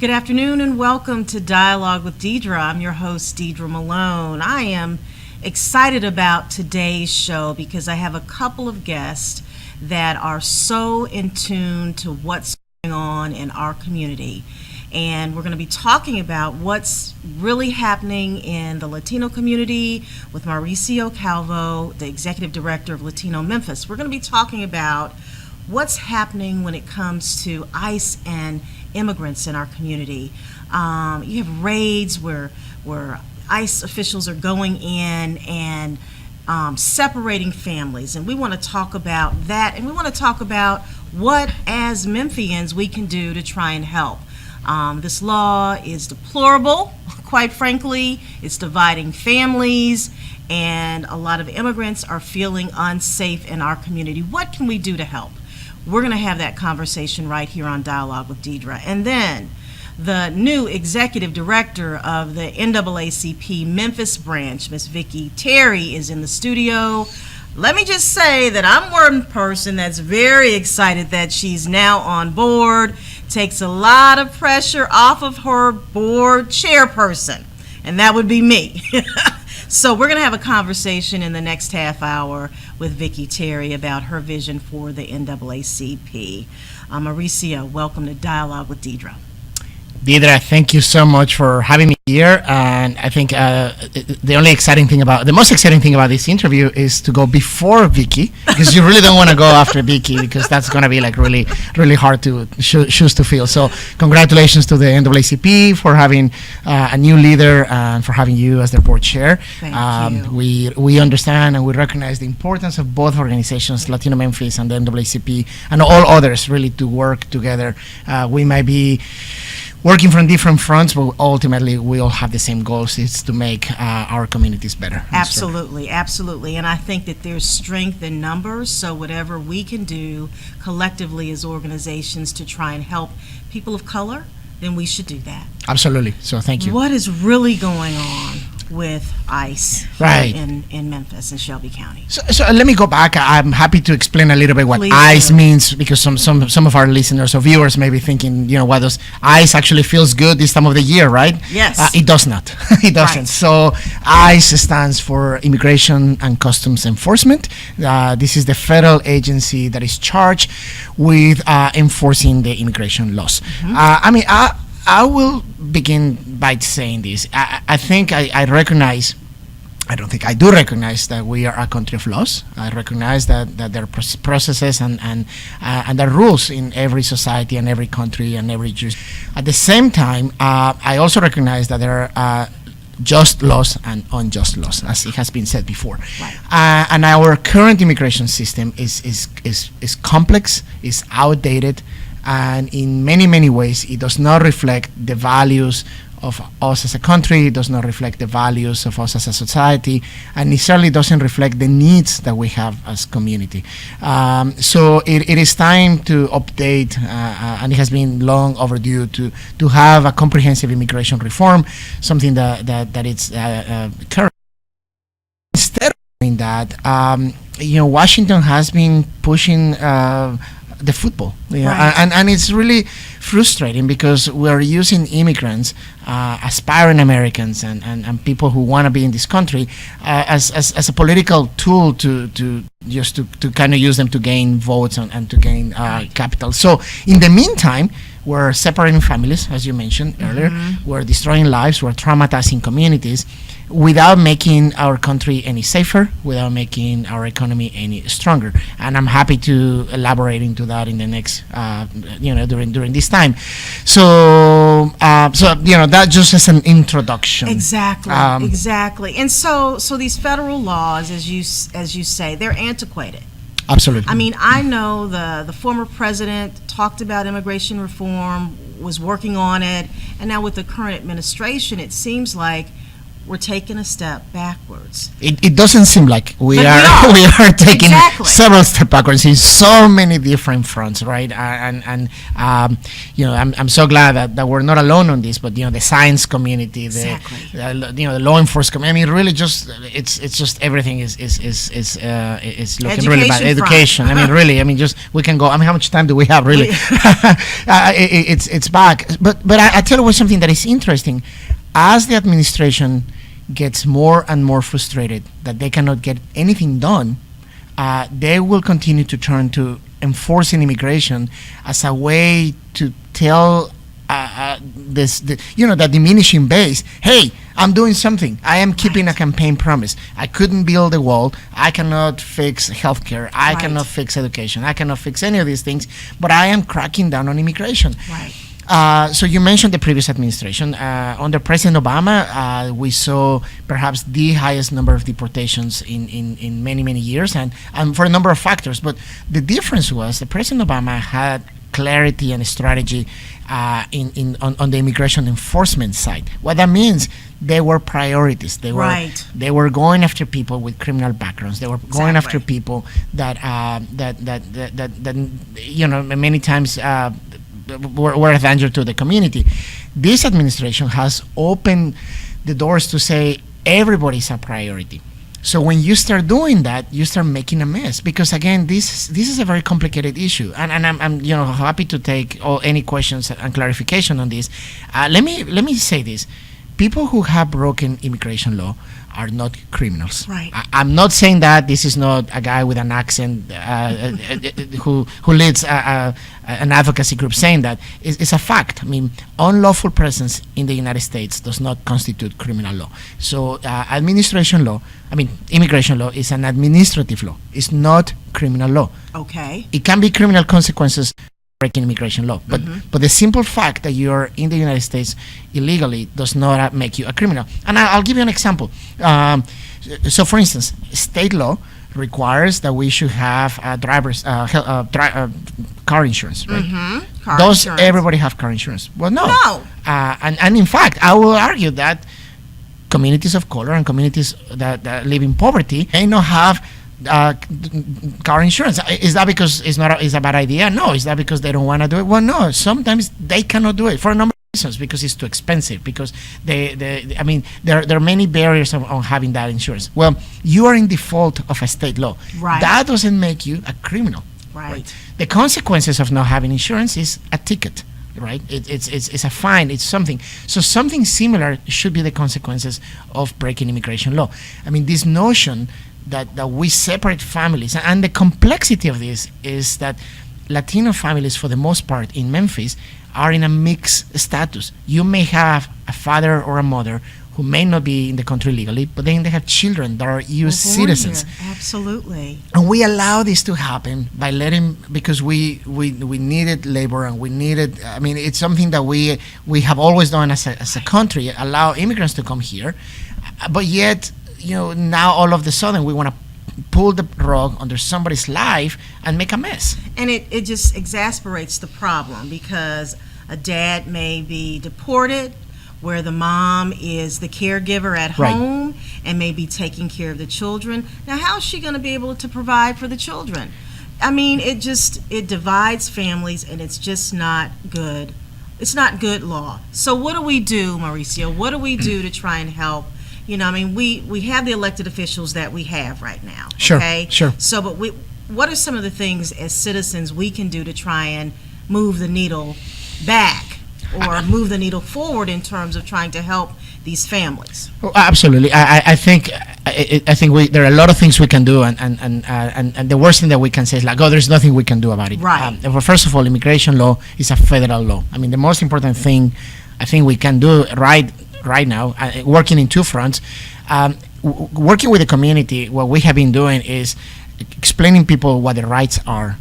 Good afternoon and welcome to Dialogue with Deidre. I'm your host, Deidre Malone. I am excited about today's show because I have a couple of guests that are so in tune to what's going on in our community. And we're going to be talking about what's really happening in the Latino community with Mauricio Calvo, the Executive Director of Latino Memphis. We're going to be talking about what's happening when it comes to ICE and immigrants in our community. You have raids where ICE officials are going in and separating families, and we want to talk about that, and we want to talk about what, as Memphians, we can do to try and help. This law is deplorable, quite frankly. It's dividing families, and a lot of immigrants are feeling unsafe in our community. What can we do to help? We're going to have that conversation right here on Dialogue with Deidre. And then the new executive director of the NAACP Memphis branch, Miss Vicki Terry, is in the studio. Let me just say that I'm one person that's very excited that she's now on board. Takes a lot of pressure off of her board chairperson, and that would be me. So we're going to have a conversation in the next half hour with Vicki Terry about her vision for the NAACP. Mauricio, welcome to Dialogue with Deidre. Deidre, thank you so much for having me here. And I think the most exciting thing about this interview is to go before Vicki, because you really don't want to go after Vicki, because that's going to be like really, really hard to shoes to fill. So congratulations to the NAACP for having a new leader and for having you as their board chair. Thank you. We understand and we recognize the importance of both organizations, Latino Memphis and the NAACP, and all others, really to work together. We might be working from different fronts, but ultimately we all have the same goals: is to make our communities better. Absolutely, absolutely. And I think that there's strength in numbers, so whatever we can do collectively as organizations to try and help people of color, then we should do that. Absolutely. So thank you. What is really going on with ICE Right. in Memphis and Shelby County? So let me go back. I'm happy to explain a little bit what Please ICE do. means, because some of our listeners or viewers may be thinking, what does ICE actually feels good this time of the year, right? Yes. It does not. It doesn't. Right. So ICE stands for Immigration and Customs Enforcement. This is the federal agency that is charged with enforcing the immigration laws. Mm-hmm. I will begin by saying this. I think I recognize. I don't think I do recognize that we are a country of laws. I recognize that there are processes and there are rules in every society and every country and every jurisdiction. At the same time, I also recognize that there are just laws and unjust laws, as it has been said before. Right. And our current immigration system is complex, is outdated, and in many, many ways it does not reflect the values of us as a country, it does not reflect the values of us as a society, and it certainly doesn't reflect the needs that we have as community. So it is time to update, and it has been long overdue to have a comprehensive immigration reform, something that it's current. Instead of doing that, Washington has been pushing the football, Right. and it's really frustrating because we're using immigrants, aspiring Americans, and people who want to be in this country as a political tool to kind of use them to gain votes and to gain capital. So in the meantime, we're separating families, as you mentioned earlier. We're destroying lives. We're traumatizing communities without making our country any safer, without making our economy any stronger. And I'm happy to elaborate into that in the next, during this time. So that just as an introduction. Exactly, exactly. And so these federal laws, as you say, they're antiquated. Absolutely. I mean, I know the former president talked about immigration reform, was working on it, and now with the current administration, it seems like we're taking a step backwards. It doesn't seem like we But are we are. we are taking Exactly. several steps backwards in so many different fronts, right? And I'm so glad that we're not alone on this. But the science community, Exactly. the law enforcement community. I mean, really, it's just everything is looking really bad. Education front. Education. I mean, really. I mean, just we can go. I mean, how much time do we have? Really, it's back. But I tell you something that is interesting. As the administration gets more and more frustrated that they cannot get anything done, they will continue to turn to enforcing immigration as a way to tell that diminishing base, hey, I'm doing something. I am keeping a campaign promise. I couldn't build a wall. I cannot fix healthcare. I cannot fix education. I cannot fix any of these things, but I am cracking down on immigration. Right. So you mentioned the previous administration. Under President Obama, we saw perhaps the highest number of deportations in many, many years, and for a number of factors. But the difference was that President Obama had clarity and strategy on the immigration enforcement side. What that means, they were priorities. They were going after people with criminal backgrounds. They were going after people that many times were a danger to the community. This administration has opened the doors to say everybody's a priority. So when you start doing that, you start making a mess, because again, this is a very complicated issue, and I'm happy to take any questions and clarification on this. Let me say this: people who have broken immigration law are not criminals. Right. I'm not saying that. This is not a guy with an accent who leads an advocacy group saying that. It's a fact. I mean, unlawful presence in the United States does not constitute criminal law. So immigration law is an administrative law. It's not criminal law. Okay. It can be criminal consequences breaking immigration law, but the simple fact that you're in the United States illegally does not make you a criminal. And I'll give you an example. So, for instance, state law requires that we should have car insurance, right? Does everybody have car insurance? Well, no. No. And in fact, I will argue that communities of color and communities that live in poverty may not have car insurance. Is that because it's a bad idea? No. Is that because they don't want to do it? Well, no. Sometimes they cannot do it for a number of reasons, because it's too expensive, because there are many barriers on having that insurance. Well, you are in default of a state law. Right. That doesn't make you a criminal. Right. The consequences of not having insurance is a ticket. Right, it's a fine, it's something. So something similar should be the consequences of breaking immigration law. I mean, this notion that we separate families, and the complexity of this is that Latino families, for the most part in Memphis, are in a mixed status. You may have a father or a mother who may not be in the country legally, but then they have children that are U.S. citizens. Here. Absolutely. And we allow this to happen because we needed labor, and we needed, I mean, it's something that we have always done as a country, allow immigrants to come here. But yet, now all of a sudden we want to pull the rug under somebody's life and make a mess. And it just exasperates the problem, because a dad may be deported, where the mom is the caregiver at home and may be taking care of the children. Now, how is she going to be able to provide for the children? I mean, it divides families, and it's just not good. It's not good law. So what do we do, Mauricio? What do we do to try and help? We have the elected officials that we have right now. Sure, okay? sure. So, but what are some of the things as citizens we can do to try and move the needle back, or move the needle forward in terms of trying to help these families? Oh, absolutely. I think there are a lot of things we can do, and the worst thing that we can say is there's nothing we can do about it. Right. Well, first of all, immigration law is a federal law. I mean, the most important thing I think we can do right now, working in two fronts, working with the community. What we have been doing is explaining people what the rights are,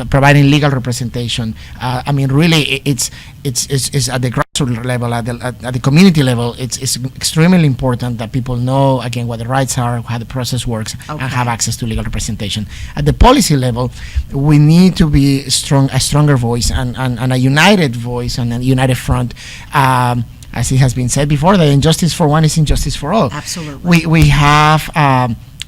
providing legal representation. I mean, really, it's at the grassroots level, at the community level. It's extremely important that people know, again, what the rights are, how the process works, and have access to legal representation. At the policy level, we need to be a stronger voice and a united voice and a united front. as it has been said before, that injustice for one is injustice for all. Absolutely. We have.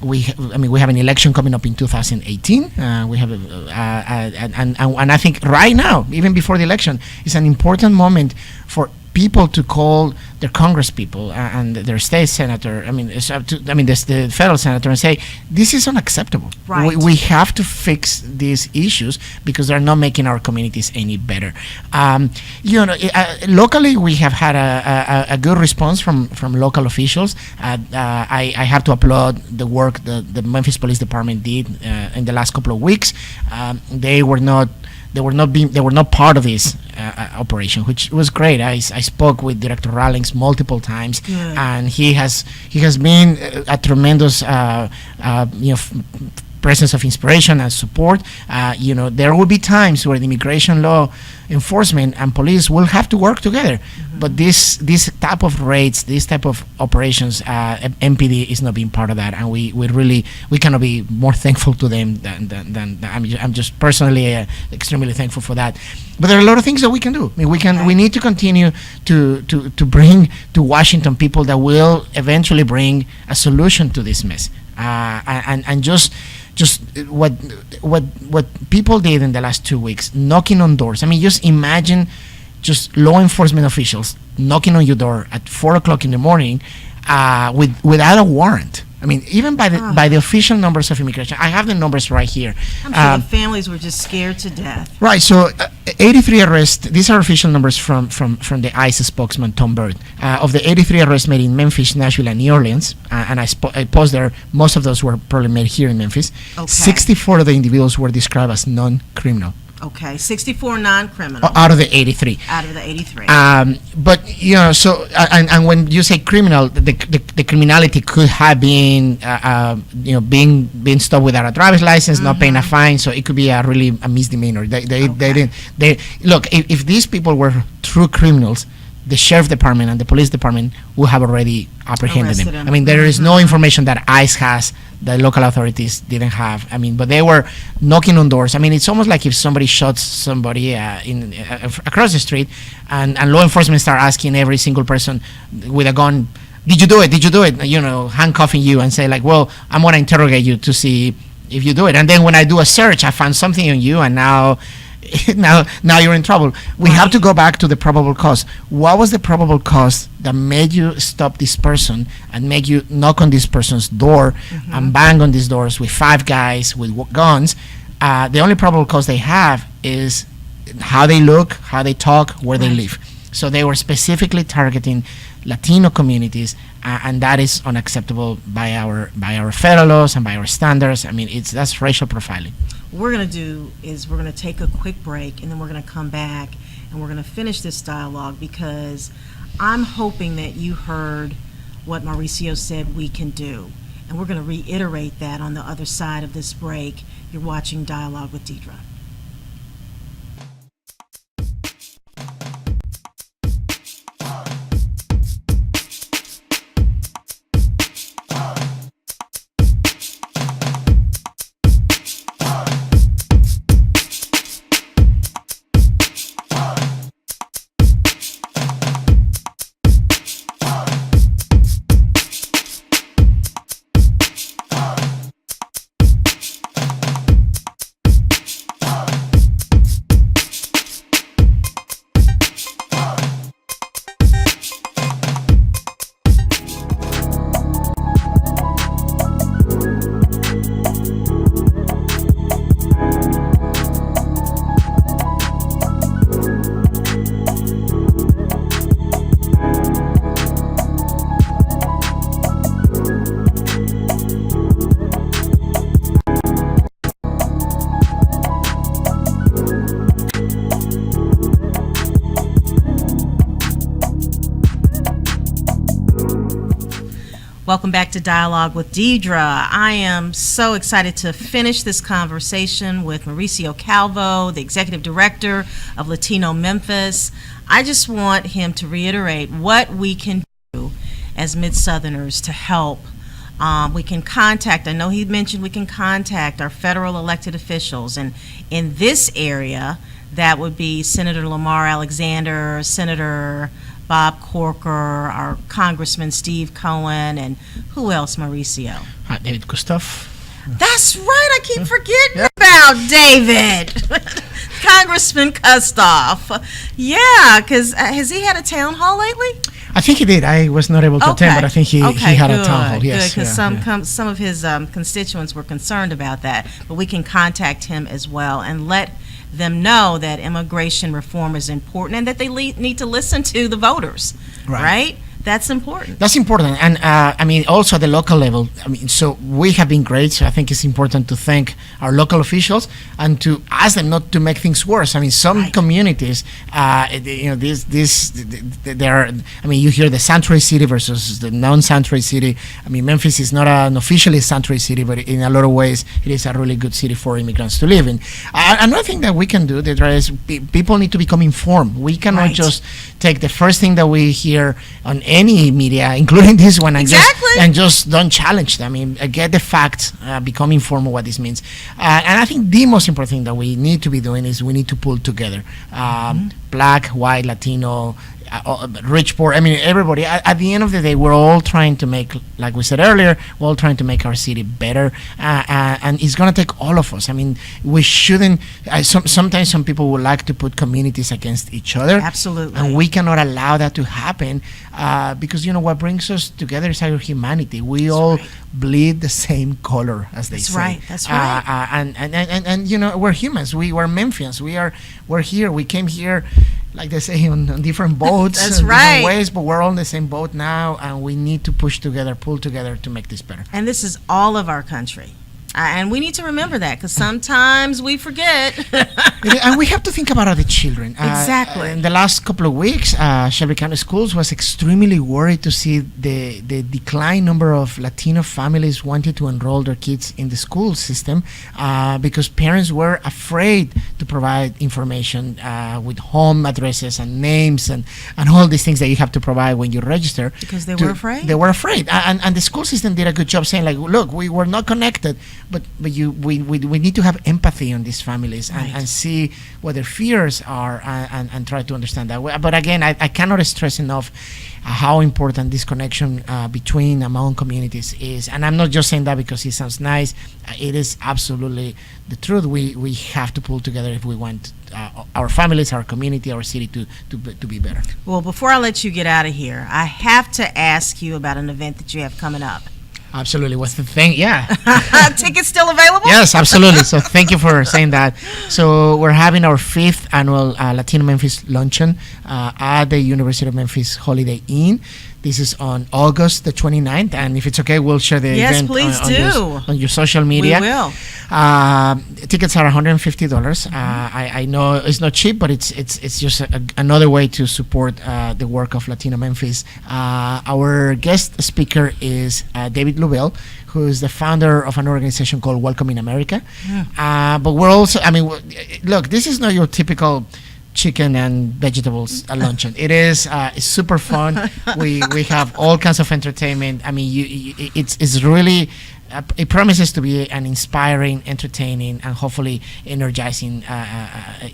We have an election coming up in 2018. We have, and I think right now, even before the election, is an important moment for people to call their Congress people and their state senator. The federal senator, and say this is unacceptable. Right. We have to fix these issues because they're not making our communities any better. Locally, we have had a good response from local officials. I have to applaud the work the Memphis Police Department did in the last couple of weeks. They were not part of this operation, which was great. I spoke with Director Rawlings multiple times, and he has been a tremendous presence of inspiration and support. There will be times where the immigration law enforcement and police will have to work together. But this type of raids, this type of operations, MPD is not being part of that, and we cannot be more thankful to them than I'm just personally extremely thankful for that. But there are a lot of things that we can do. We need to continue to bring to Washington people that will eventually bring a solution to this mess. And just what people did in the last 2 weeks, knocking on doors. Just imagine just law enforcement officials knocking on your door at 4:00 in the morning without a warrant. Even by the official numbers of immigration. I have the numbers right here. I'm sure the families were just scared to death. Right. So 83 arrests. These are official numbers from the ICE spokesman, Tom Byrd. Of the 83 arrests made in Memphis, Nashville, and New Orleans, and I paused there, most of those were probably made here in Memphis. Okay. 64 of the individuals were described as non-criminal. Okay, 64 non-criminal. Out of the 83. Out of the 83. But and when you say criminal, the criminality could have been being stopped without a driver's license, not paying a fine. So it could be a misdemeanor. They didn't. Look, if these people were true criminals, the sheriff department and the police department will have already apprehended them. There is no information that ICE has that local authorities didn't have. But they were knocking on doors. It's almost like if somebody shoots somebody across the street, and law enforcement start asking every single person with a gun, "Did you do it? Did you do it?" Handcuffing you and say well, I'm going to interrogate you to see if you do it. And then when I do a search, I found something on you, and now you're in trouble. We have to go back to the probable cause. What was the probable cause that made you stop this person and make you knock on this person's door and bang on these doors with 5 guys with guns? The only probable cause they have is how they look, how they talk, where they live. So they were specifically targeting Latino communities, and that is unacceptable by our federal laws and by our standards. That's racial profiling. What we're going to do is we're going to take a quick break, and then we're going to come back and we're going to finish this dialogue, because I'm hoping that you heard what Mauricio said we can do, and we're going to reiterate that on the other side of this break. You're watching Dialogue with Deidre. Welcome back to Dialogue with Deidre. I am so excited to finish this conversation with Mauricio Calvo, the Executive Director of Latino Memphis. I just want him to reiterate what we can do as Mid-Southerners to help. We can contact, I know he mentioned we can contact our federal elected officials, and in this area, that would be Senator Lamar Alexander, Senator Bob Corker, our Congressman Steve Cohen, and who else, Mauricio? David Kustoff. That's right, I keep forgetting about David. Congressman Kustoff. Yeah, because has he had a town hall lately? I think he did. I was not able to attend, but I think he had a town hall. Yes, because some of his constituents were concerned about that. But we can contact him as well and let them know that immigration reform is important and that they need to listen to the voters, right? That's important. That's important. And I mean, also at the local level, I mean, so we have been great. So I think it's important to thank our local officials and to ask them not to make things worse. I mean, some communities, there are, I mean, you hear the sanctuary city versus the non-sanctuary city. I mean, Memphis is not an officially sanctuary city, but in a lot of ways, it is a really good city for immigrants to live in. Another thing that we can do, Deidre, is people need to become informed. We cannot just take the first thing that we hear on any media, including this one, and just don't challenge them. I mean, get the facts, become informed of what this means. And I think the most important thing that we need to be doing is we need to pull together Black, white, Latino, rich, poor. I mean, everybody. At the end of the day, we're all trying to make, like we said earlier, we're all trying to make our city better, and it's going to take all of us. I mean, we shouldn't. Sometimes some people would like to put communities against each other. Absolutely. And we cannot allow that to happen because, you know, what brings us together is our humanity. We all bleed the same color, as they say. That's right. And you know, we're humans. We're Memphians. We're here. We came here, like they say, on different boats. That's in right. different ways, but we're all in the same boat now, and we need to pull together to make this better. And this is all of our country. And we need to remember that because sometimes we forget. And we have to think about other children. Exactly. In the last couple of weeks, Shelby County Schools was extremely worried to see the decline number of Latino families wanting to enroll their kids in the school system because parents were afraid to provide information with home addresses and names and all these things that you have to provide when you register. Because they were afraid? They were afraid. And the school system did a good job saying, like, look, we were not connected, but we need to have empathy on these families and see what their fears are and try to understand that. But again, I cannot stress enough how important this connection between among communities is. And I'm not just saying that because it sounds nice. It is absolutely the truth. We have to pull together if we want our families, our community, our city to be better. Well, before I let you get out of here, I have to ask you about an event that you have coming up. Absolutely. What's the thing? Yeah. Tickets still available? Yes, absolutely. So thank you for saying that. So we're having our 5th annual Latino Memphis luncheon at the University of Memphis Holiday Inn. This is on August the 29th, and if it's okay, we'll share the event on your social media. We will. Tickets are $150. I know it's not cheap, but it's just another way to support the work of Latino Memphis. Our guest speaker is David Lubell, who is the founder of an organization called Welcoming America. But we're also, I mean, look, this is not your typical chicken and vegetables luncheon. It is it's super fun. We have all kinds of entertainment. I mean, it's really it promises to be an inspiring, entertaining, and hopefully energizing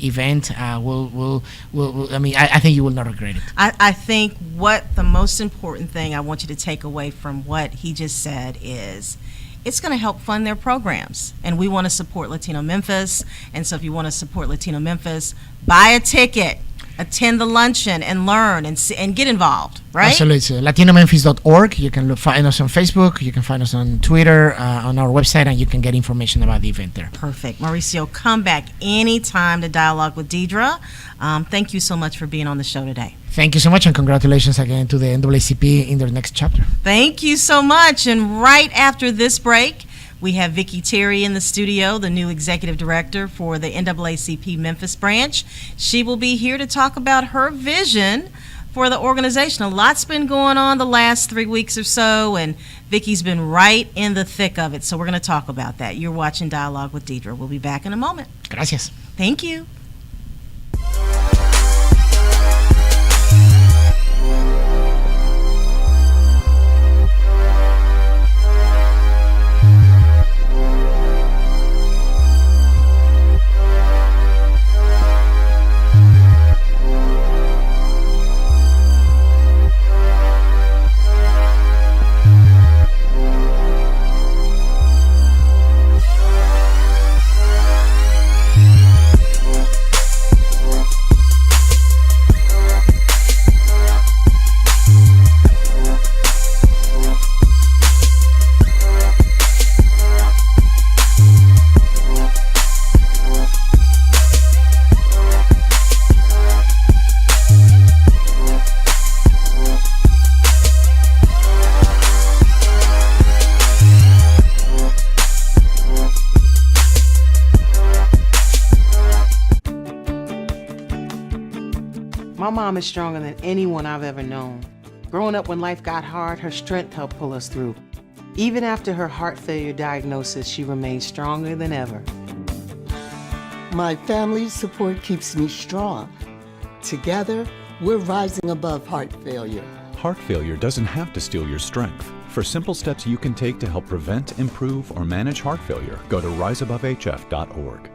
event. I mean, I think you will not regret it. I think what the most important thing I want you to take away from what he just said is it's going to help fund their programs. And we want to support Latino Memphis. And so if you want to support Latino Memphis, buy a ticket, attend the luncheon, and learn and get involved, right? Absolutely. So latinomemphis.org. You can find us on Facebook. You can find us on Twitter, on our website, and you can get information about the event there. Perfect. Mauricio, come back anytime to dialogue with Deidre. Thank you so much for being on the show today. Thank you so much, and congratulations again to the NAACP in their next chapter. Thank you so much. And right after this break, we have Vicki Terry in the studio, the new executive director for the NAACP Memphis branch. She will be here to talk about her vision for the organization. A lot's been going on the last 3 weeks or so, and Vicki's been right in the thick of it. So we're going to talk about that. You're watching Dialogue with Deidre. We'll be back in a moment. Gracias. Thank you. My mom is stronger than anyone I've ever known. Growing up when life got hard, her strength helped pull us through. Even after her heart failure diagnosis, she remains stronger than ever. My family's support keeps me strong. Together, we're rising above heart failure. Heart failure doesn't have to steal your strength. For simple steps you can take to help prevent, improve, or manage heart failure, go to riseabovehf.org.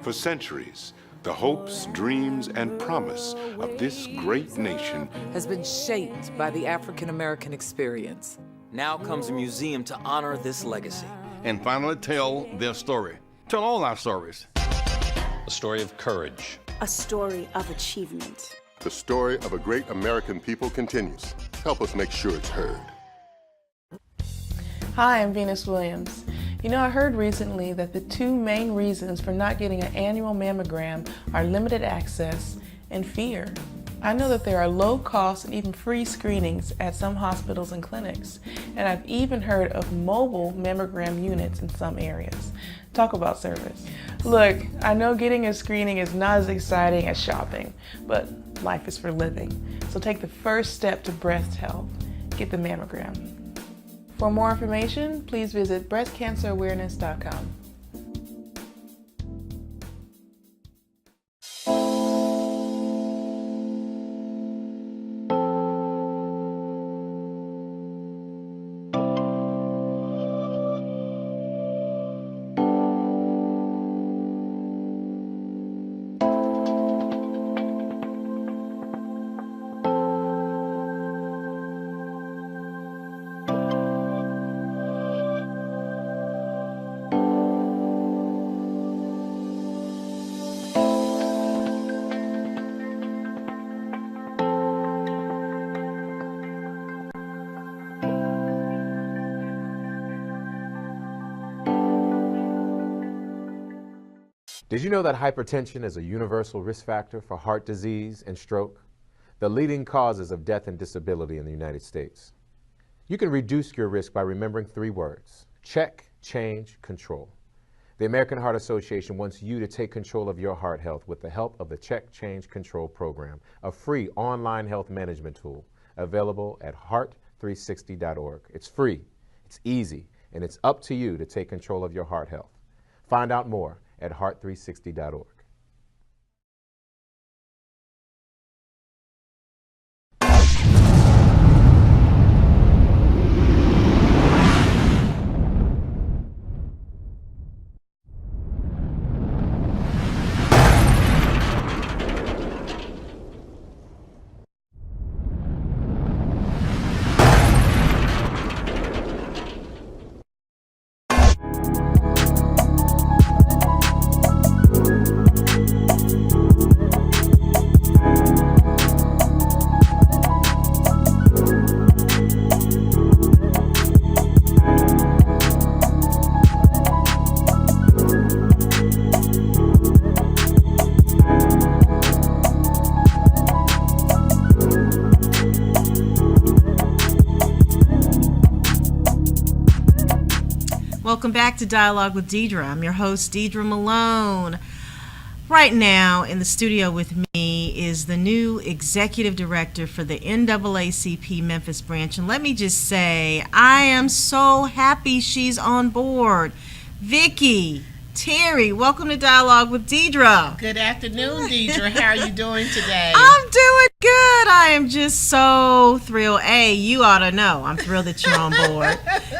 For centuries, the hopes, dreams, and promise of this great nation has been shaped by the African American experience. Now comes a museum to honor this legacy. And finally tell their story. Tell all our stories. A story of courage. A story of achievement. The story of a great American people continues. Help us make sure it's heard. Hi, I'm Venus Williams. You know, I heard recently that the two main reasons for not getting an annual mammogram are limited access and fear. I know that there are low cost and even free screenings at some hospitals and clinics, and I've even heard of mobile mammogram units in some areas. Talk about service. Look, I know getting a screening is not as exciting as shopping, but life is for living. So take the first step to breast health. Get the mammogram. For more information, please visit breastcancerawareness.com. Did you know that hypertension is a universal risk factor for heart disease and stroke, the leading causes of death and disability in the United States? You can reduce your risk by remembering 3 words: check, change, control. The American Heart Association wants you to take control of your heart health with the help of the Check, Change, Control program, a free online health management tool available at heart360.org. It's free, it's easy, and it's up to you to take control of your heart health. Find out more at heart360.org. Welcome back to Dialogue with Deidre. I'm your host, Deidre Malone. Right now in the studio with me is the new executive director for the NAACP Memphis branch. And let me just say, I am so happy she's on board. Vicki, Terry, welcome to Dialogue with Deidre. Good afternoon, Deidre. How are you doing today? I'm doing good. I am just so thrilled. You ought to know. I'm thrilled that you're on board.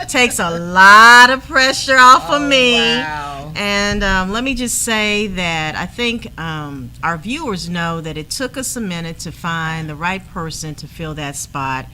Takes a lot of pressure off of me. Wow. And let me just say that I think our viewers know that it took us a minute to find the right person to fill that spot.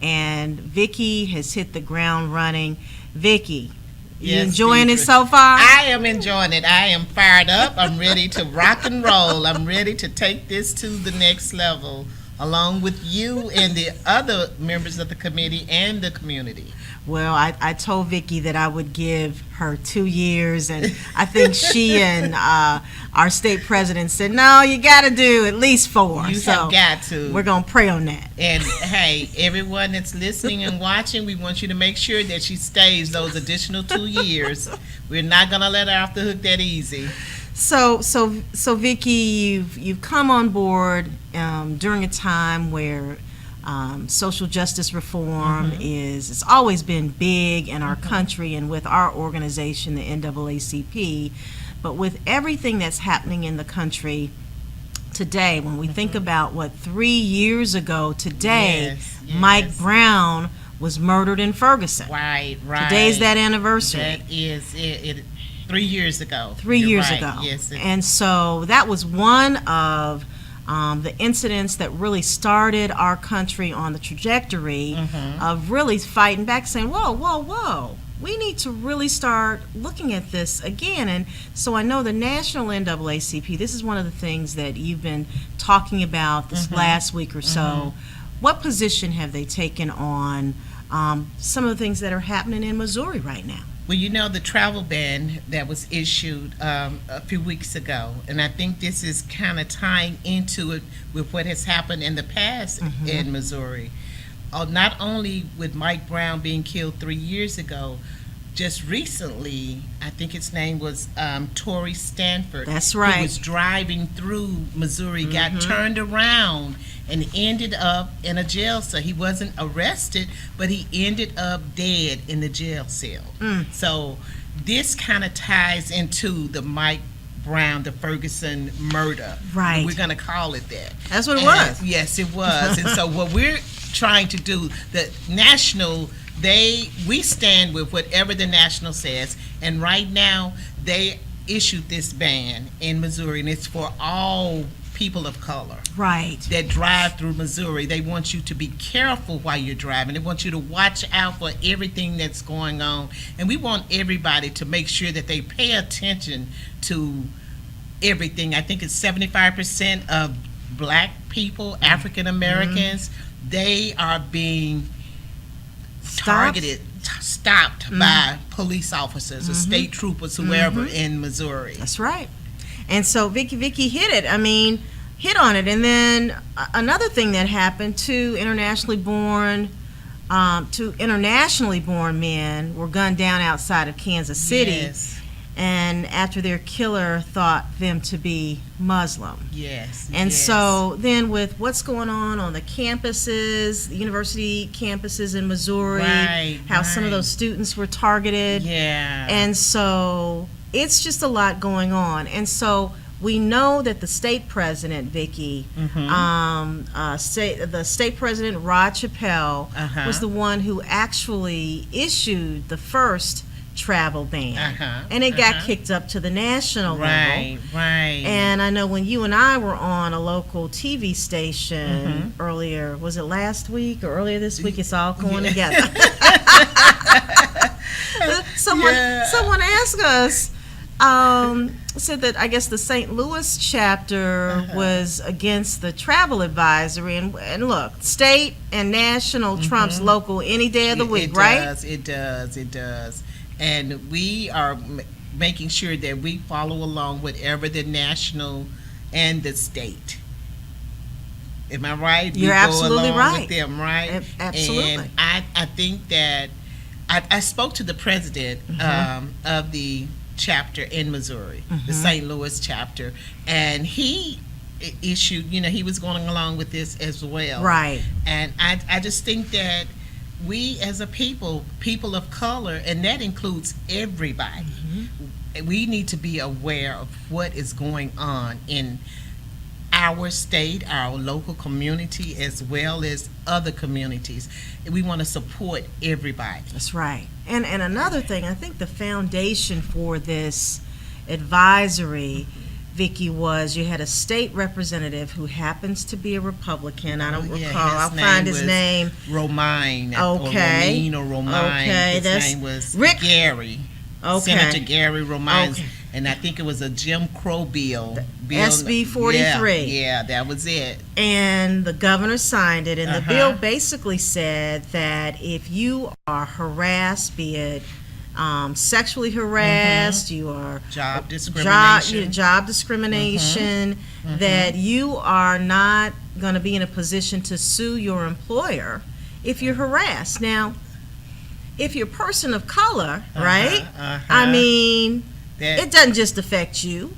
And Vicki has hit the ground running. Vicki, you enjoying Deidre. it so far? I am enjoying it. I am fired up. I'm ready to rock and roll. I'm ready to take this to the next level. along with you and the other members of the committee and the community? Well, I told Vicki that I would give her 2 years, and I think she and our state president said, no, you got to do at least 4. You have got to. We're going to pray on that. And hey, everyone that's listening and watching, we want you to make sure that she stays those additional 2 years. We're not going to let her off the hook that easy. So Vicki, you've come on board during a time where social justice reform it's always been big in our country and with our organization, the NAACP. But with everything that's happening in the country today, when we think about 3 years ago today, Mike Brown was murdered in Ferguson. Right. Today's that anniversary. That is it. 3 years ago. 3 years right. ago. Yes. And so that was one of the incidents that really started our country on the trajectory of really fighting back, saying, whoa, we need to really start looking at this again. And so I know the National NAACP, this is one of the things that you've been talking about this last week or so. What position have they taken on some of the things that are happening in Missouri right now? Well, you know, the travel ban that was issued a few weeks ago, and I think this is kind of tying into it with what has happened in the past in Missouri. Not only with Mike Brown being killed 3 years ago, just recently, I think his name was Torrey Stanford. That's right. Who was driving through Missouri, got turned around and ended up in a jail cell. He wasn't arrested, but he ended up dead in the jail cell. So this kind of ties into the Mike Brown, the Ferguson murder. Right. We're going to call it that. That's what it was. Yes, it was. And so what we're trying to do, the national, we stand with whatever the national says, and right now they issued this ban in Missouri, and it's for all people of color that drive through Missouri. They want you to be careful while you're driving. They want you to watch out for everything that's going on, and we want everybody to make sure that they pay attention to everything. I think it's 75% of black people, African Americans, they are being targeted, stopped by police officers or state troopers, whoever in Missouri. That's right. And so Vicki hit it. I mean, hit on it. And then another thing that happened, two internationally born men were gunned down outside of Kansas City. Yes. And after their killer thought them to be Muslim. Yes. And so then with what's going on the campuses, the university campuses in Missouri, how some of those students were targeted. Yeah. And so it's just a lot going on. And so we know that the state president, Vicki, the state president, Rod Chappelle, was the one who actually issued the first travel ban, and it got kicked up to the national level. Right. And I know when you and I were on a local TV station earlier, was it last week or earlier this week? It's all going together. Someone asked us, said that I guess the St. Louis chapter was against the travel advisory, and look, state and national trumps local any day of the week, right? It does. And we are making sure that we follow along whatever the national and the state. Am I right? You're absolutely right. With them, right? Absolutely. And I think that I spoke to the president of the chapter in Missouri, the St. Louis chapter, and he issued, he was going along with this as well. Right. And I just think that we as a people of color, and that includes everybody, we need to be aware of what is going on in our state, our local community, as well as other communities. We want to support everybody. That's right. And another thing, I think the foundation for this advisory, Vicki, was you had a state representative who happens to be a Republican. I don't recall. I'll find his name. Romine. Okay. Or Romine. Okay. His name was Rick Gary. Okay. Senator Gary Romine. and I think it was a Jim Crow bill. SB 43. Yeah, that was it. And the governor signed it, and the bill basically said that if you are harassed, be it sexually harassed, you are job discrimination, that you are not going to be in a position to sue your employer if you're harassed. Now, if you're a person of color, right? I mean, it doesn't just affect you.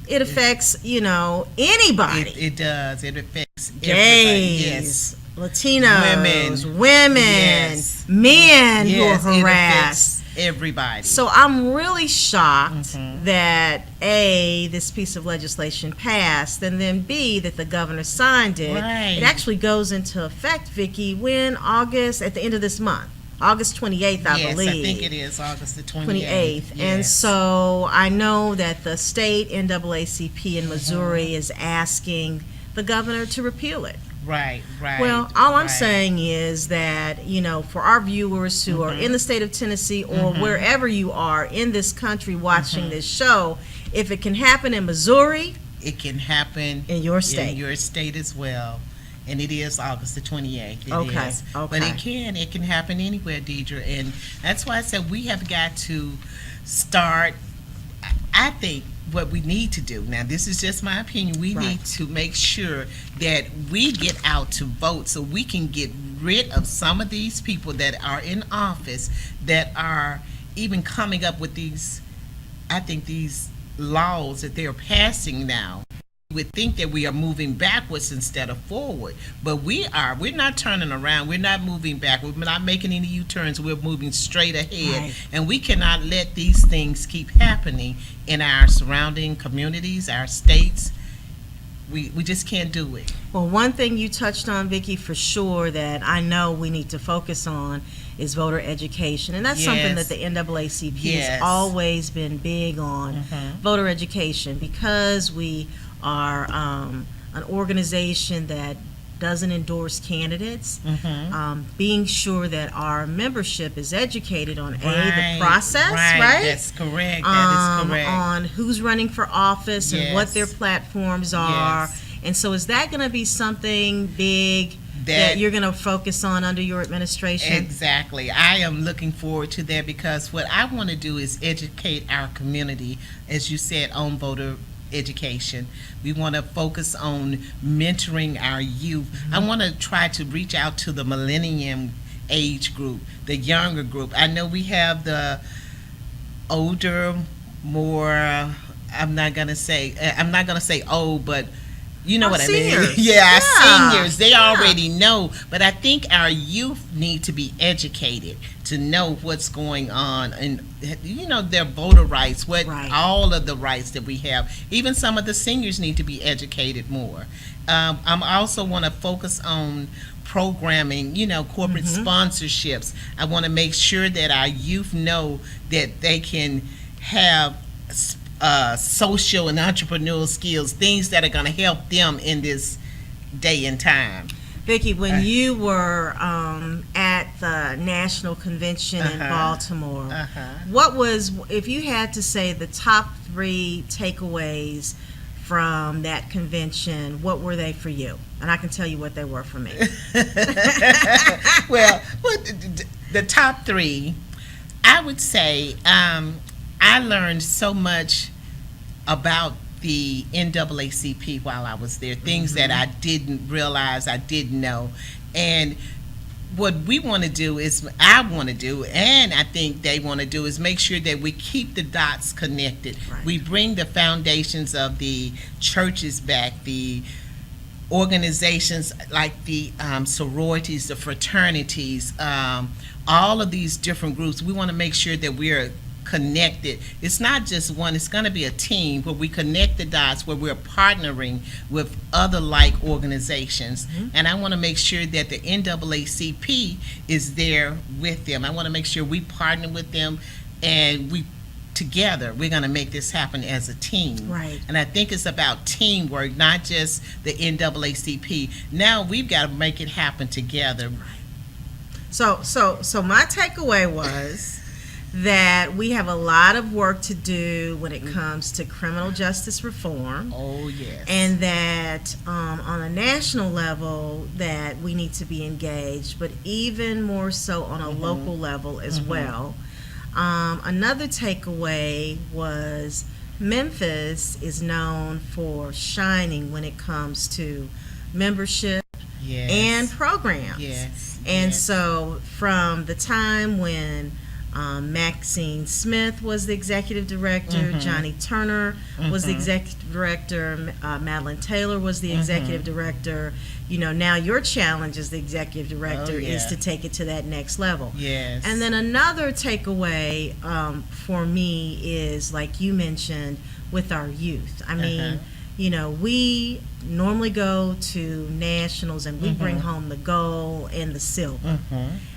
It affects, anybody. It does. It affects gays, yes. Latinos, women, men who are harassed. Everybody. So I'm really shocked that A, this piece of legislation passed, and then B, that the governor signed it. Right. It actually goes into effect, Vicki, when at the end of this month. August 28th, I believe. Yes, I think it is August the 28th. Yes. And so I know that the state NAACP in Missouri is asking the governor to repeal it. Right. Well, all I'm saying is that, for our viewers who are in the state of Tennessee or wherever you are in this country watching this show, if it can happen in Missouri, it can happen in your state. In your state as well. And it is August the 28th. Okay. But it can happen anywhere, Deidre. And that's why I said we have got to start, I think, what we need to do, now this is just my opinion, we need to make sure that we get out to vote so we can get rid of some of these people that are in office that are even coming up with these laws that they're passing now. We would think that we are moving backwards instead of forward, but we're not turning around, we're not moving back, we're not making any U-turns, we're moving straight ahead, and we cannot let these things keep happening in our surrounding communities, our states. We just can't do it. Well, one thing you touched on, Vicki, for sure that I know we need to focus on is voter education, and that's something that the NAACP has always been big on, voter education, because we are an organization that doesn't endorse candidates, being sure that our membership is educated on the process, right? That's correct. That is correct. On who's running for office and what their platforms are. And so is that going to be something big that you're going to focus on under your administration? Exactly. I am looking forward to that because what I want to do is educate our community, as you said, on voter education. We want to focus on mentoring our youth. I want to try to reach out to the millennium age group, the younger group. I know we have the older, more, I'm not gonna say old, but you know what I mean. Our seniors, they already know, but I think our youth need to be educated to know what's going on and their voter rights, all of the rights that we have. Even some of the seniors need to be educated more. I'm also want to focus on programming, corporate sponsorships. I want to make sure that our youth know that they can have social and entrepreneurial skills, things that are going to help them in this day and time. Vicki, when you were at the national convention in Baltimore, what was, if you had to say the top 3 takeaways from that convention, what were they for you? And I can tell you what they were for me. Well, the top 3, I would say I learned so much about the NAACP while I was there, things that I didn't realize, I didn't know. And what we want to do is, I want to do, and I think they want to do, is make sure that we keep the dots connected. We bring the foundations of the churches back, the organizations like the sororities, the fraternities, all of these different groups. We want to make sure that we're connected. It's not just one, it's going to be a team where we connect the dots, where we're partnering with other like organizations. And I want to make sure that the NAACP is there with them. I want to make sure we partner with them, and together we're going to make this happen as a team. And I think it's about teamwork, not just the NAACP. Now we've got to make it happen together. So my takeaway was that we have a lot of work to do when it comes to criminal justice reform. Oh, yes. And that on a national level that we need to be engaged, but even more so on a local level as well. Another takeaway was Memphis is known for shining when it comes to membership and programs. Yes. And so from the time when Maxine Smith was the executive director, Johnny Turner was the executive director, Madeline Taylor was the executive director. You know, now your challenge as the executive director is to take it to that next level. Yes. And then another takeaway for me is, like you mentioned, with our youth. I mean, you know, we normally go to nationals and we bring home the gold and the silver.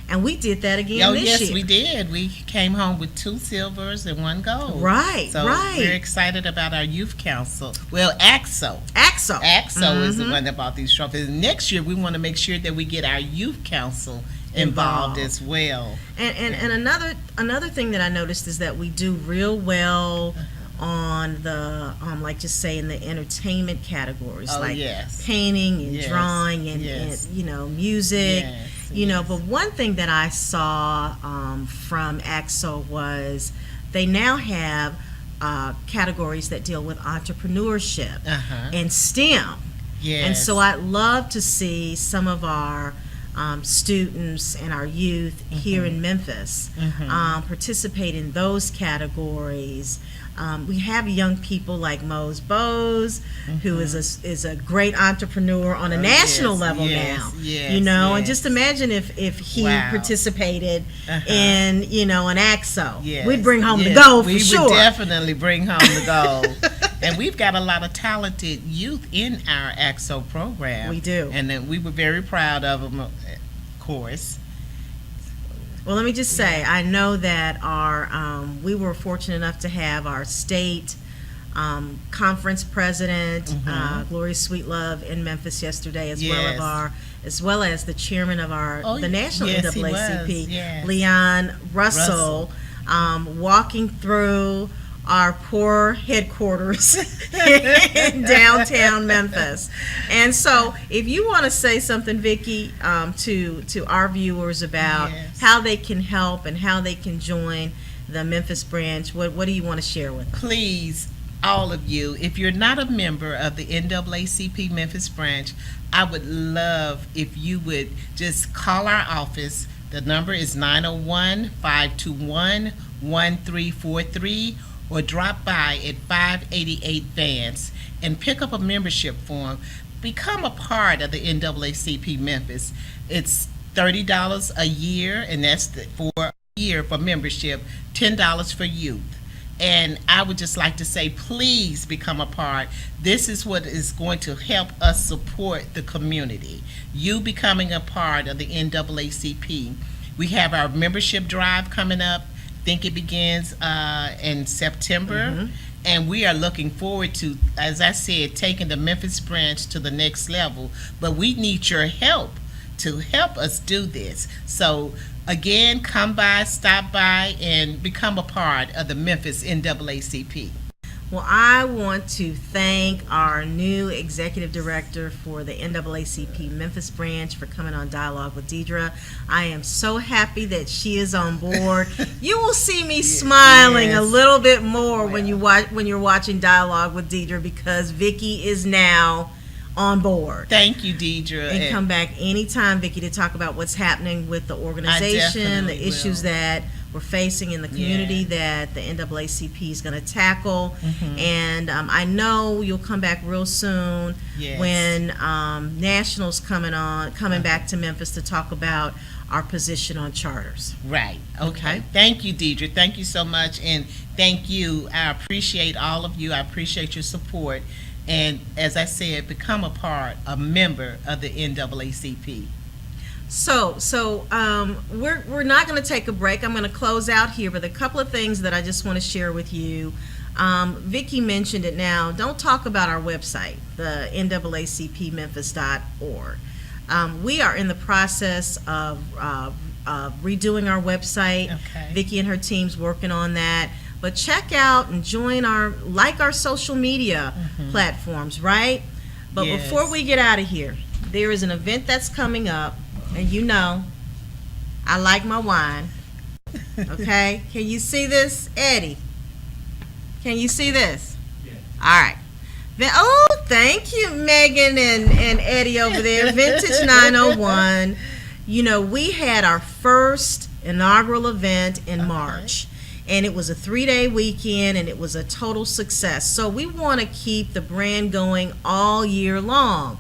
And we did that again this year. Yes, we did. We came home with 2 silvers and 1 gold. Right, so right. we're excited about our youth council. Well, AXO. AXO is the one that bought these trophies. Next year, we want to make sure that we get our youth council involved as well. And another thing that I noticed is that we do real well on the like just say in the entertainment categories, painting and drawing and you know, music. You know, but one thing that I saw from AXO was they now have categories that deal with entrepreneurship and STEM. And so I'd love to see some of our students and our youth here in Memphis participate in those categories. We have young people like Mose Bose, who is a great entrepreneur on a national level now. You know, and just imagine if he participated in, you know, an AXO. We'd bring home the gold for sure. We would definitely bring home the gold. And we've got a lot of talented youth in our AXO program. We do. And then we were very proud of them, of course. Well, let me just say, I know that we were fortunate enough to have our state conference president, Gloria Sweetlove, in Memphis yesterday, as well as the chairman of the national NAACP, Leon Russell. Walking through our poor headquarters in downtown Memphis. And so if you want to say something, Vicki, to our viewers about how they can help and how they can join the Memphis branch, what do you want to share with them? Please, all of you, if you're not a member of the NAACP Memphis branch, I would love if you would just call our office. The number is 901-521-1343, or drop by at 588 Vance and pick up a membership form. Become a part of the NAACP Memphis. It's $30 a year, and that's for a year for membership, $10 for youth. And I would just like to say, please become a part. This is what is going to help us support the community. You becoming a part of the NAACP. We have our membership drive coming up. I think it begins in September. And we are looking forward to, as I said, taking the Memphis branch to the next level. But we need your help to help us do this. So again, come by, stop by, and become a part of the Memphis NAACP. Well, I want to thank our new executive director for the NAACP Memphis branch for coming on Dialogue with Deidre. I am so happy that she is on board. You will see me smiling a little bit more when you're watching Dialogue with Deidre, because Vicki is now on board. Thank you, Deidre. And come back anytime, Vicki, to talk about what's happening with the organization, the issues that we're facing in the community that the NAACP is going to tackle. And I know you'll come back real soon when Nationals coming back to Memphis to talk about our position on charters. Right. Okay. Thank you, Deidre. Thank you so much. And thank you. I appreciate all of you. I appreciate your support. And as I said, become a member of the NAACP. So we're not going to take a break. I'm going to close out here with a couple of things that I just want to share with you. Vicki mentioned it now. Don't talk about our website, the NAACPMemphis.org. We are in the process of redoing our website. Okay. Vicki and her team's working on that. But check out and join our social media platforms, right? But Yes. before we get out of here, there is an event that's coming up, and you know, I like my wine. Okay? Can you see this, Eddie? Can you see this? Yeah. All right. Oh, thank you, Megan and Eddie over there. Vintage 901. You know, we had our first inaugural event in March, and it was a 3-day weekend, and it was a total success. So we want to keep the brand going all year long.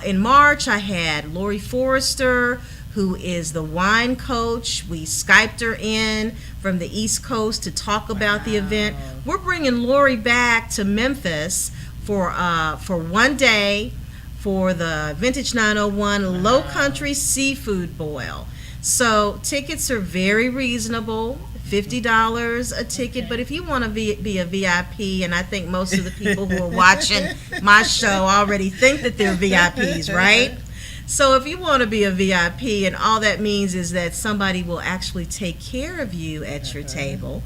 In March, I had Lori Forrester, who is the wine coach. We Skyped her in from the East Coast to talk about the event. We're bringing Lori back to Memphis for 1 day for the Vintage 901 Low Country Seafood Boil. So tickets are very reasonable, $50 a ticket. But if you want to be a VIP, and I think most of the people who are watching my show already think that they're VIPs, right? So if you want to be a VIP, and all that means is that somebody will actually take care of you at your table.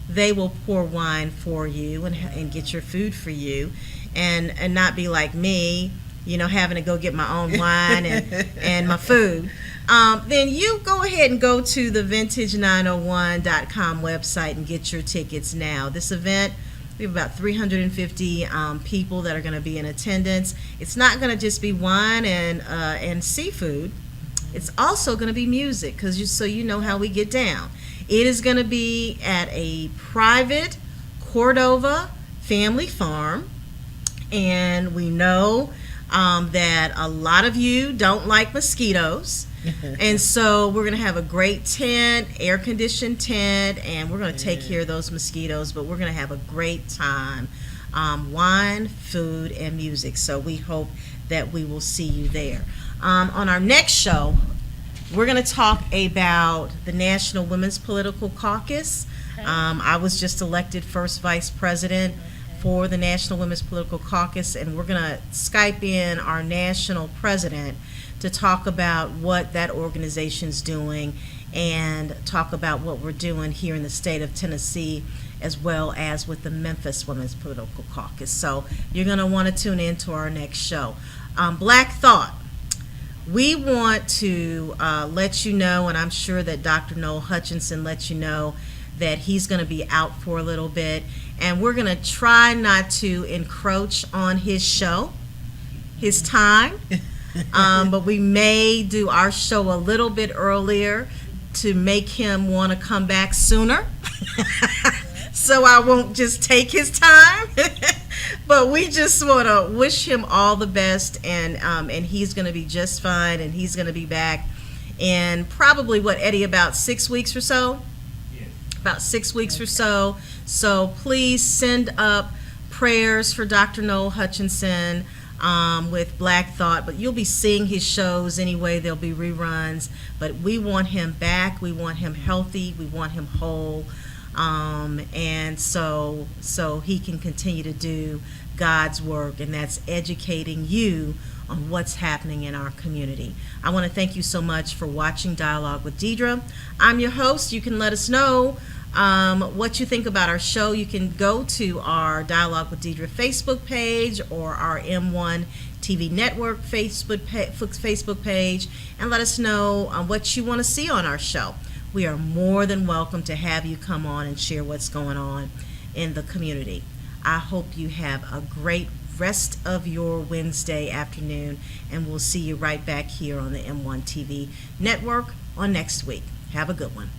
They will pour wine for you and get your food for you, and not be like me, you know, having to go get my own wine and my food. Then you go ahead and go to the vintage901.com website and get your tickets now. This event, we have about 350 people that are going to be in attendance. It's not going to just be wine and seafood. It's also going to be music, so you know how we get down. It is going to be at a private Cordova family farm, and we know that a lot of you don't like mosquitoes. And so we're going to have a great tent, air-conditioned tent, and we're going to take care of those mosquitoes, but we're going to have a great time. Wine, food, and music. So we hope that we will see you there. On our next show, we're going to talk about the National Women's Political Caucus. I was just elected first vice president for the National Women's Political Caucus, and we're going to Skype in our national president to talk about what that organization's doing and talk about what we're doing here in the state of Tennessee, as well as with the Memphis Women's Political Caucus. So you're going to want to tune in to our next show. Black Thought. We want to let you know, and I'm sure that Dr. Noel Hutchinson let you know, that he's going to be out for a little bit, and we're going to try not to encroach on his show, his time. But we may do our show a little bit earlier to make him want to come back sooner. So I won't just take his time. But we just want to wish him all the best, and he's going to be just fine, and he's going to be back in probably, Eddie, about 6 weeks or so? Yeah. About 6 weeks or so. So please send up prayers for Dr. Noel Hutchinson. With Black Thought, but you'll be seeing his shows anyway. There'll be reruns, but we want him back. We want him healthy. We want him whole, and so he can continue to do God's work, and that's educating you on what's happening in our community. I want to thank you so much for watching Dialogue with Deidre. I'm your host. You can let us know what you think about our show. You can go to our Dialogue with Deidre Facebook page or our M1 TV Network Facebook page and let us know what you want to see on our show. We are more than welcome to have you come on and share what's going on in the community. I hope you have a great rest of your Wednesday afternoon, and we'll see you right back here on the M1 TV Network on next week. Have a good one.